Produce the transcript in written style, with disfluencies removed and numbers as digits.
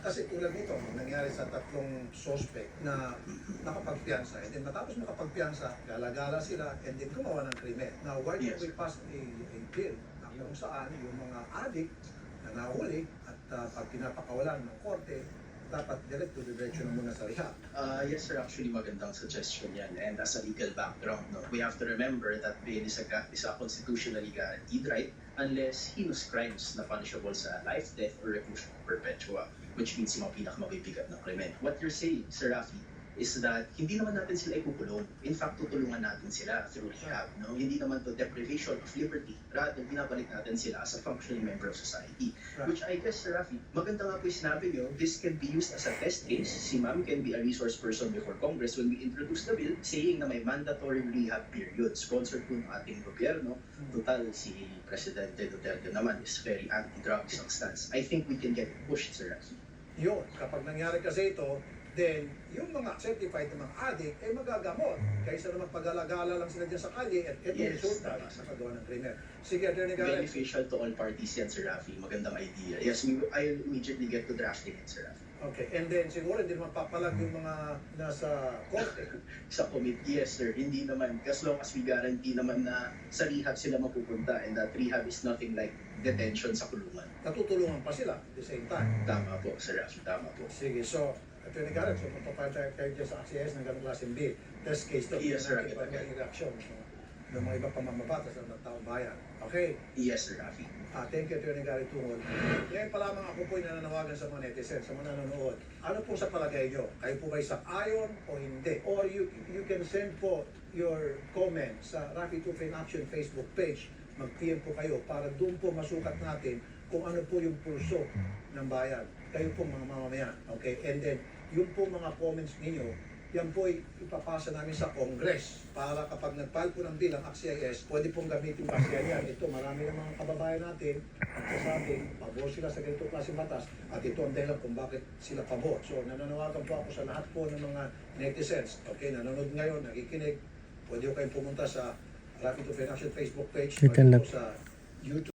Kasi tulad nito, nangyari sa tatlong suspect na nakapagpiyansa. And then matapos makapagpiyansa, gala-gala sila and then gumawa ng krimen. Now, why don't we pass a bill na kung saan yung mga addict na nahuli at pag pinapakawalan ng korte, dapat diretso na muna sa rehab. Yes sir, actually magandang suggestion yan. And as a legal background, no, we have to remember that bail is a constitutionally guaranteed right unless heinous crimes na punishable sa life, death, or reclusion perpetua, which means yung mga pinakamabibigat na krimen. What you're saying, Sir Rafi, is that hindi naman natin sila ipukulong. In fact, tutulungan natin sila through rehab. No? Hindi naman to deprivation of liberty. Rather, binabalik natin sila as a functioning member of society. Right. Which I guess, Sir Rafi, maganda nga po yung sinabi nyo, this can be used as a test case. Si Ma'am can be a resource person before Congress when we introduce the bill, saying na may mandatory rehab period. Sponsored po ng ating gobyerno. Total, si Presidente Duterte naman is very anti-drugs ang stance. I think we can get pushed, Sir Rafi. Yun, kapag nangyari kasi ito, then yung mga certified na mga addict ay magagamot kaysa na magpagala-gala lang sila dyan sa kalye at ito Yes, resulta tama. sa paggawa ng krimen. Sige, Attorney Garrett. Beneficial to all parties yan, Sir Rafi. Magandang idea. Yes, I'll immediately get to drafting it, Sir Rafi. Okay, and then siguro hindi naman papalag yung mga nasa korte. Sa committee, yes sir, hindi naman. As long as we guarantee naman na sa rehab sila mapupunta and that rehab is nothing like detention sa kulungan. Natutulungan pa sila at the same time. Tama po, Sir Rafi, tama po. Sige, so, Attorney Garrett, so magpapayag kayo dyan sa ACS ng ganong klaseng bill. Test case to. Yes, sir. Iba yung reaksyon ng mga iba pang mamabatas ng taong bayan. Okay? Yes, Sir Rafi. Thank you, Attorney Garrett Tungol. Ngayon pa lamang ako po'y nananawagan sa mga netizens, sa mga nanonood. Ano po sa palagay nyo? Kayo po ba'y sang-ayon o hindi? Or you can send po your comment sa Rafi Tulfo in Action Facebook page. Mag-PM po kayo para doon po masukat natin kung ano po yung pulso ng bayan. Kayo po mga mamamayan. Okay? And then, yung po mga comments ninyo, yan po ay ipapasa namin sa Congress para kapag nag-file po ng bill ang ACT-CIS, pwede pong gamitin pa siya yan. Ito, marami ng mga kababayan natin at kasabing, pabor sila sa ganitong klaseng batas at ito ang dahilan kung bakit sila pabor. So, nananawagan po ako sa lahat po ng mga netizens. Okay, nanonood ngayon, nakikinig, pwede ko kayong pumunta sa Rafi Tulfo in Action Facebook page, pwede po sa YouTube.